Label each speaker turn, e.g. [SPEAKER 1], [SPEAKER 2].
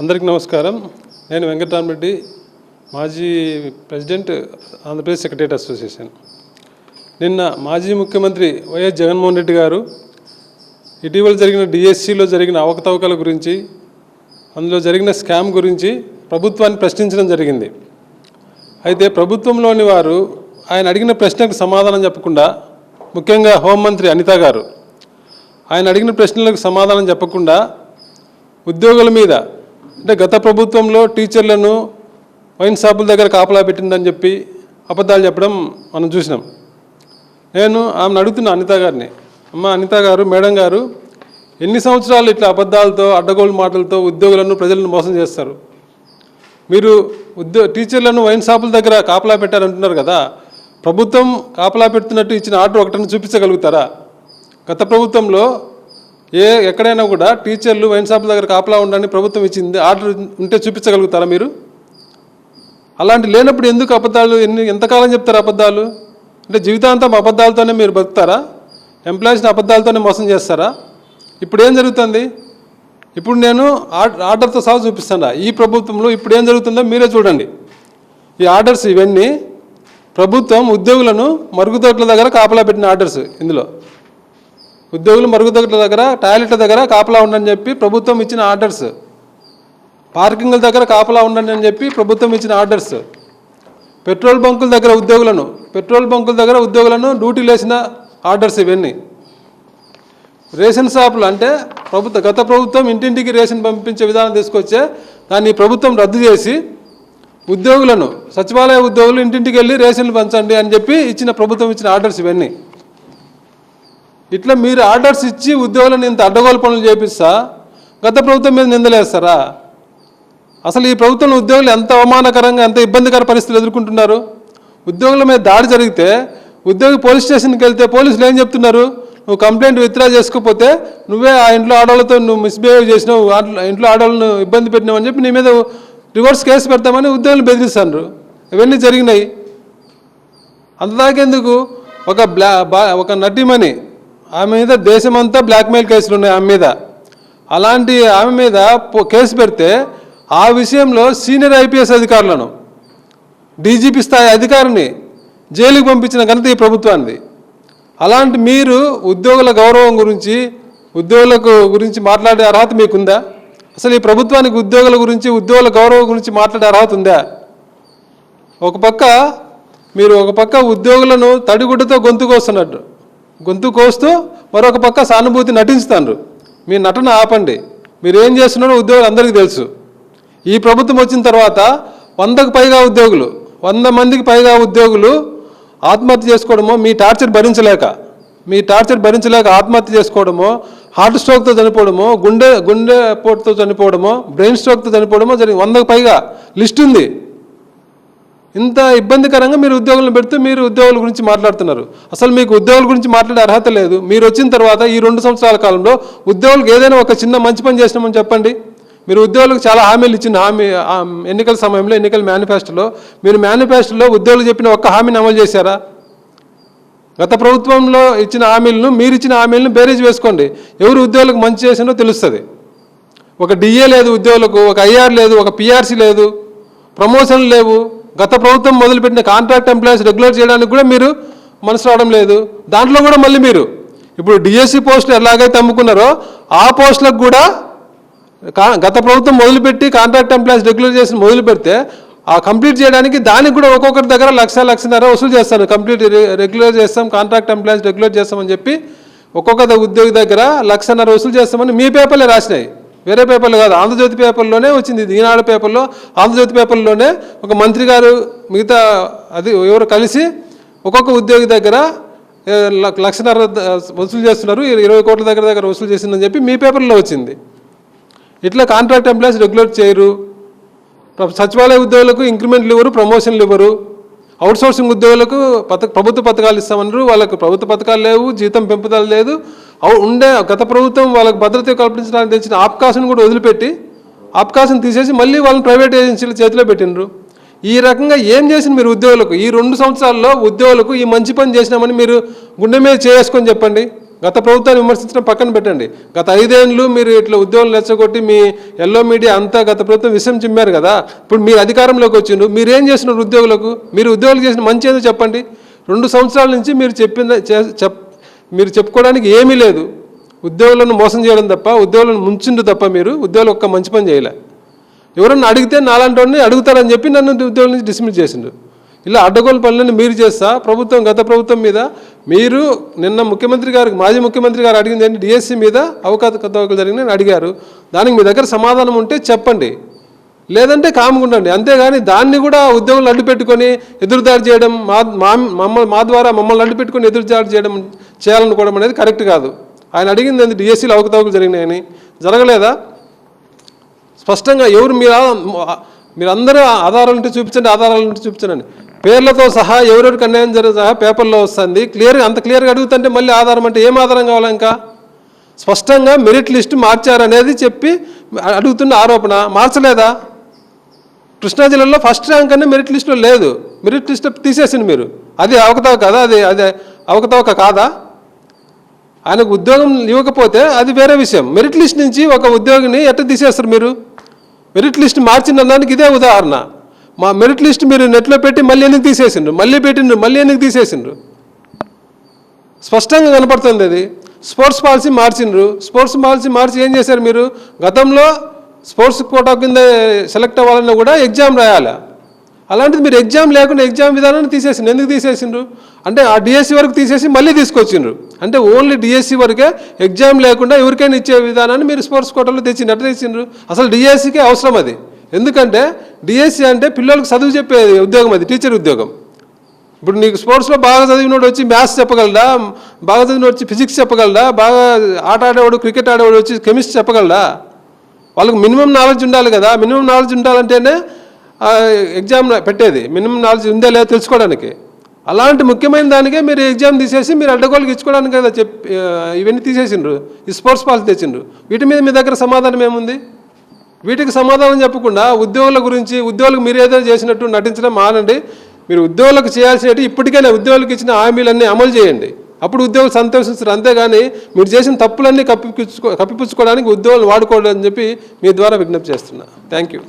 [SPEAKER 1] అందరికీ నమస్కారం. నేను వెంకటరామరెడ్డి, మాజీ ప్రెసిడెంట్, ఆంధ్రప్రదేశ్ సెక్రటేరియట్ అసోసియేషన్. నిన్న మాజీ ముఖ్యమంత్రి వైఎస్ జగన్మోహన్ రెడ్డి గారు ఇటీవల జరిగిన డిఎస్సిలో జరిగిన అవకతవకల గురించి, అందులో జరిగిన స్కామ్ గురించి ప్రభుత్వాన్ని ప్రశ్నించడం జరిగింది. అయితే ప్రభుత్వంలోని వారు ఆయన అడిగిన ప్రశ్నకు సమాధానం చెప్పకుండా, ముఖ్యంగా హోంమంత్రి అనిత గారు ఆయన అడిగిన ప్రశ్నలకు సమాధానం చెప్పకుండా ఉద్యోగుల మీద, అంటే గత ప్రభుత్వంలో టీచర్లను వైన్ షాపుల దగ్గర కాపలా పెట్టిందని చెప్పి అబద్ధాలు చెప్పడం మనం చూసినాం. నేను ఆమెను అడుగుతున్నా, అనిత గారిని, అమ్మ అనిత గారు, మేడం గారు, ఎన్ని సంవత్సరాలు ఇట్లా అబద్ధాలతో, అడ్డగోలు మాటలతో ఉద్యోగులను, ప్రజలను మోసం చేస్తారు? మీరు టీచర్లను వైన్ షాపుల దగ్గర కాపలా పెట్టారంటున్నారు కదా, ప్రభుత్వం కాపలా పెడుతున్నట్టు ఇచ్చిన ఆర్డర్ ఒకటని చూపించగలుగుతారా? గత ప్రభుత్వంలో ఎక్కడైనా కూడా టీచర్లు వైన్ షాపుల దగ్గర కాపలా ఉండని ప్రభుత్వం ఇచ్చింది ఆర్డర్ ఉంటే చూపించగలుగుతారా మీరు? అలాంటి లేనప్పుడు ఎందుకు అబద్ధాలు, ఎంతకాలం చెప్తారు అబద్ధాలు? అంటే జీవితాంతం అబద్ధాలతోనే మీరు బతుకుతారా? ఎంప్లాయీస్ని అబద్ధాలతోనే మోసం చేస్తారా? ఇప్పుడు ఏం జరుగుతుంది? ఇప్పుడు నేను ఆర్డర్తో సహా చూపిస్తాను. ఈ ప్రభుత్వంలో ఇప్పుడు ఏం జరుగుతుందో మీరే చూడండి. ఈ ఆర్డర్స్ ఇవన్నీ ప్రభుత్వం ఉద్యోగులను మరుగుదొడ్ల దగ్గర కాపలా పెట్టిన ఆర్డర్స్. ఇందులో ఉద్యోగులు మరుగుదొడ్ల దగ్గర, టాయిలెట్ల దగ్గర కాపలా ఉండని చెప్పి ప్రభుత్వం ఇచ్చిన ఆర్డర్స్, పార్కింగ్ల దగ్గర కాపలా ఉండండి అని చెప్పి ప్రభుత్వం ఇచ్చిన ఆర్డర్స్, పెట్రోల్ బంకుల దగ్గర ఉద్యోగులను డ్యూటీలు వేసిన ఆర్డర్స్ ఇవన్నీ. రేషన్ షాపులు అంటే గత ప్రభుత్వం ఇంటింటికి రేషన్ పంపించే విధానం తీసుకొచ్చే దాన్ని ప్రభుత్వం రద్దు చేసి ఉద్యోగులను, సచివాలయ ఉద్యోగులు ఇంటింటికి వెళ్ళి రేషన్లు పంచండి అని చెప్పి ప్రభుత్వం ఇచ్చిన ఆర్డర్స్ ఇవన్నీ. ఇట్లా మీరు ఆర్డర్స్ ఇచ్చి ఉద్యోగులను ఇంత అడ్డగోలు పనులు చేపిస్తా గత ప్రభుత్వం మీద నిందలేస్తారా? అసలు ఈ ప్రభుత్వంలో ఉద్యోగులు ఎంత అవమానకరంగా, ఎంత ఇబ్బందికర పరిస్థితులు ఎదుర్కొంటున్నారు? ఉద్యోగుల మీద దాడి జరిగితే ఉద్యోగి పోలీస్ స్టేషన్కి వెళ్తే పోలీసులు ఏం చెప్తున్నారు? నువ్వు కంప్లైంట్ విత్డ్రా చేసుకోకపోతే నువ్వే ఆ ఇంట్లో ఆడవాళ్ళతో నువ్వు మిస్బిహేవ్ చేసినావు, ఇంట్లో ఆడవాళ్ళను ఇబ్బంది పెట్టినావు అని చెప్పి నీ మీద రివర్స్ కేసు పెడతామని ఉద్యోగులు బెదిరిస్తారు. ఇవన్నీ జరిగినాయి. అంతదాకెందుకు? ఒక నటిమణి, ఆమె మీద దేశమంతా బ్లాక్మెయిల్ కేసులు ఉన్నాయి ఆమె మీద. అలాంటి ఆమె మీద కేసు పెడితే ఆ విషయంలో సీనియర్ ఐపీఎస్ అధికారులను, డీజీపీ స్థాయి అధికారిని జైలుకి పంపించిన ఘనత ఈ ప్రభుత్వానికి. అలాంటి మీరు ఉద్యోగుల గౌరవం గురించి, ఉద్యోగులకు గురించి మాట్లాడే అర్హత మీకుందా? అసలు ఈ ప్రభుత్వానికి ఉద్యోగుల గురించి, ఉద్యోగుల గౌరవం గురించి మాట్లాడే అర్హత ఉందా? ఒక పక్క ఉద్యోగులను తడిగుడ్డతో గొంతు కోస్తూ మరొక పక్క సానుభూతి నటించుతారు. మీ నటన ఆపండి. మీరు ఏం చేస్తున్నారో ఉద్యోగులు అందరికీ తెలుసు. ఈ ప్రభుత్వం వచ్చిన తర్వాత 100 మందికి పైగా ఉద్యోగులు ఆత్మహత్య చేసుకోవడమో, మీ టార్చర్ భరించలేక ఆత్మహత్య చేసుకోవడమో, హార్ట్ స్ట్రోక్తో చనిపోవడమో, గుండెపోటుతో చనిపోవడమో, బ్రెయిన్ స్ట్రోక్తో చనిపోవడమో జరిగింది. 100కు పైగా లిస్ట్ ఉంది. ఇంత ఇబ్బందికరంగా మీరు ఉద్యోగులను పెడుతూ మీరు ఉద్యోగుల గురించి మాట్లాడుతున్నారు. అసలు మీకు ఉద్యోగుల గురించి మాట్లాడే అర్హత లేదు. మీరు వచ్చిన తర్వాత ఈ 2 సంవత్సరాల కాలంలో ఉద్యోగులకు ఏదైనా ఒక చిన్న మంచి పని చేసినామని చెప్పండి. మీరు ఉద్యోగులకు చాలా హామీలు ఇచ్చిన ఎన్నికల సమయంలో, ఎన్నికల మేనిఫెస్టోలో ఉద్యోగులు చెప్పిన ఒక్క హామీని అమలు చేశారా? గత ప్రభుత్వంలో ఇచ్చిన హామీలను, మీరు ఇచ్చిన హామీలను బేరీజ్ వేసుకోండి. ఎవరు ఉద్యోగులకు మంచి చేసినో తెలుస్తుంది. ఒక డిఏ లేదు ఉద్యోగులకు, ఒక ఐఆర్ లేదు, ఒక పిఆర్సీ లేదు, ప్రమోషన్లు లేవు. గత ప్రభుత్వం మొదలుపెట్టిన కాంట్రాక్ట్ ఎంప్లాయీస్ రెగ్యులర్ చేయడానికి కూడా మీరు మనసు రావడం లేదు. దాంట్లో కూడా మళ్ళీ మీరు ఇప్పుడు డిఎస్సి పోస్టులు ఎలాగైతే అమ్ముకున్నారో ఆ పోస్టులకు కూడా గత ప్రభుత్వం మొదలుపెట్టి కాంట్రాక్ట్ ఎంప్లాయీస్ రెగ్యులర్ చేసి మొదలు పెడితే ఆ కంప్లీట్ చేయడానికి దానికి కూడా ఒక్కొక్కరి దగ్గర 1,00,000 వసూలు చేస్తారు. కంప్లీట్ రెగ్యులర్ చేస్తాం, కాంట్రాక్ట్ ఎంప్లాయీస్ రెగ్యులర్ చేస్తామని చెప్పి ఒక్కొక్క ఉద్యోగి దగ్గర 1,00,000 వసూలు చేస్తామని మీ పేపర్లే రాసినాయి, వేరే పేపర్లు కాదు. ఆంధ్రజ్యోతి పేపర్లోనే వచ్చింది. ఈనాడు పేపర్లో, ఆంధ్రజ్యోతి పేపర్లోనే ఒక మంత్రి గారు మిగతా ఎవరు కలిసి ఒక్కొక్క ఉద్యోగి దగ్గర 1,00,000 వసూలు చేస్తున్నారు, 20 కోట్ల దగ్గర వసూలు చేసిందని చెప్పి మీ పేపర్లో వచ్చింది. ఇట్లా కాంట్రాక్ట్ ఎంప్లాయీస్ రెగ్యులర్ చేయరు, సచివాలయ ఉద్యోగులకు ఇంక్రిమెంట్లు ఇవ్వరు, ప్రమోషన్లు ఇవ్వరు, అవుట్సోర్సింగ్ ఉద్యోగులకు ప్రభుత్వ పథకాలు ఇస్తామన్నారు. వాళ్ళకు ప్రభుత్వ పథకాలు లేవు, జీతం పెంపుదల లేదు. గత ప్రభుత్వం వాళ్ళకు భద్రత కల్పించడానికి తెచ్చిన ఆప్కాసును కూడా వదిలిపెట్టి ఆప్కాసును తీసేసి మళ్ళీ వాళ్ళని ప్రైవేట్ ఏజెన్సీల చేతిలో పెట్టినరు. ఈ రకంగా ఏం చేసిన మీరు ఉద్యోగులకు? ఈ 2 సంవత్సరాల్లో ఉద్యోగులకు ఈ మంచి పని చేసినామని మీరు గుండె మీద చేసుకొని చెప్పండి. గత ప్రభుత్వాన్ని విమర్శించడం పక్కన పెట్టండి. గత 5 ఏళ్ళు మీరు ఇట్లా ఉద్యోగులు రెచ్చగొట్టి మీ ఎల్లో మీడియా అంతా గత ప్రభుత్వం విషయం చిమ్మారు కదా. ఇప్పుడు మీరు అధికారంలోకి వచ్చిండ్రు, మీరు ఏం చేస్తున్నారు ఉద్యోగులకు? మీరు ఉద్యోగులు చేసిన మంచి ఏదో చెప్పండి. 2 సంవత్సరాల నుంచి మీరు మీరు చెప్పుకోవడానికి ఏమీ లేదు. ఉద్యోగులను మోసం చేయడం తప్ప, ఉద్యోగులను ముంచిండు తప్ప మీరు ఉద్యోగులు ఒక్క మంచి పని చేయలే. ఎవరన్నా అడిగితే నాలాంటి వాడిని అడుగుతారని చెప్పి నన్ను ఉద్యోగుల నుంచి డిస్మిస్ చేసిండు. ఇలా అడ్డగోలు పనులను మీరు చేస్తా గత ప్రభుత్వం మీద మీరు నిన్న ముఖ్యమంత్రి గారికి, మాజీ ముఖ్యమంత్రి గారు అడిగింది ఏంటి, డిఎస్సి మీద అవకతవకలు జరిగినాయని అడిగారు. దానికి మీ దగ్గర సమాధానం ఉంటే చెప్పండి, లేదంటే కాముకుండండి. అంతేగాని దాన్ని కూడా ఉద్యోగులు అడ్డు పెట్టుకొని ఎదురుదాడి చేయడం, మా ద్వారా మమ్మల్ని అడ్డు పెట్టుకొని ఎదురుదాడి చేయాలనుకోవడం అనేది కరెక్ట్ కాదు. ఆయన అడిగింది ఏంటి, డిఎస్సీలో అవకతవకలు జరిగినాయని. జరగలేదా? స్పష్టంగా ఎవరు మీరందరూ ఆధారాలు ఉంటే చూపించండి, ఆధారాలు ఉంటే చూపించండి. పేర్లతో సహా ఎవరెవరికి అన్యాయం జరిగిన సహా పేపర్లో వస్తుంది. అంత క్లియర్గా అడుగుతుంటే మళ్ళీ ఆధారం అంటే ఏం ఆధారం కావాలి? ఇంకా స్పష్టంగా మెరిట్ లిస్ట్ మార్చారనేది చెప్పి అడుగుతున్న ఆరోపణ. మార్చలేదా? కృష్ణా జిల్లాలో ఫస్ట్ ర్యాంక్ అనే మెరిట్ లిస్టులో లేదు. మెరిట్ లిస్ట్ తీసేసింది మీరు. అది అవకతవక కదా? అది అవకతవక కాదా? ఆయనకు ఉద్యోగం ఇవ్వకపోతే అది వేరే విషయం. మెరిట్ లిస్ట్ నుంచి ఒక ఉద్యోగిని ఎట్లా తీసేస్తారు మీరు? మెరిట్ లిస్ట్ మార్చిన దానికి ఇదే ఉదాహరణ. మా మెరిట్ లిస్ట్ మీరు నెట్లో పెట్టి మళ్ళీ ఎందుకు తీసేసిండ్రు, మళ్ళీ పెట్టిండ్రు, మళ్ళీ ఎందుకు తీసేసిండ్రు? స్పష్టంగా కనపడుతుంది అది. స్పోర్ట్స్ పాలసీ మార్చిండ్రు. స్పోర్ట్స్ పాలసీ మార్చి ఏం చేశారు మీరు? గతంలో స్పోర్ట్స్ కోటా కింద సెలెక్ట్ అవ్వాలన్నా కూడా ఎగ్జామ్ రాయాలి. అలాంటిది మీరు ఎగ్జామ్ లేకుండా ఎగ్జామ్ విధానాన్ని తీసేసిండ్రు. ఎందుకు తీసేసిండ్రు అంటే ఆ డిఎస్సి వరకు తీసేసి మళ్ళీ తీసుకొచ్చిండ్రు. అంటే ఓన్లీ డిఎస్సి వరకే, ఎగ్జామ్ లేకుండా ఎవరికైనా ఇచ్చే విధానాన్ని మీరు స్పోర్ట్స్ కోటాలో తెచ్చిండ్రు. ఎట్లా తెచ్చిండ్రు? అసలు డిఎస్సికే అవసరం అది. ఎందుకంటే డిఎస్సి అంటే పిల్లలకు చదువు చెప్పే ఉద్యోగం, అది టీచర్ ఉద్యోగం. ఇప్పుడు నీకు స్పోర్ట్స్లో బాగా చదివినోడు వచ్చి మ్యాథ్స్ చెప్పగలడా? బాగా చదివినోడు వచ్చి ఫిజిక్స్ చెప్పగలడా? బాగా ఆట ఆడేవాడు, క్రికెట్ ఆడేవాడు వచ్చి కెమిస్ట్రీ చెప్పగలడా? వాళ్ళకి మినిమం నాలెడ్జ్ ఉండాలి కదా. మినిమం నాలెడ్జ్ ఉండాలంటేనే ఎగ్జామ్ పెట్టేది. మినిమం నాలెడ్జ్ ఉందా లేదా తెలుసుకోవడానికి. అలాంటి ముఖ్యమైన దానికే మీరు ఎగ్జామ్ తీసేసి మీరు అడ్డగోలుకి ఇచ్చుకోవడానికి కదా ఇవన్నీ తీసేసిండ్రు. ఈ స్పోర్ట్స్ పాలసీ తెచ్చిండ్రు. వీటి మీద మీ దగ్గర సమాధానం ఏముంది? వీటికి సమాధానం చెప్పకుండా ఉద్యోగుల గురించి, ఉద్యోగులకు మీరు ఏదో చేసినట్టు నటించడం మానండి. మీరు ఉద్యోగులకు చేయాల్సినట్టు ఇప్పటికైనా ఉద్యోగులకు ఇచ్చిన హామీలన్నీ అమలు చేయండి. అప్పుడు ఉద్యోగులు సంతోషిస్తారు. అంతేగాని మీరు చేసిన తప్పులన్నీ కప్పిపుచ్చుకోవడానికి ఉద్యోగులు వాడుకోవడం అని చెప్పి మీ ద్వారా విజ్ఞప్తి చేస్తున్నా. Thank you.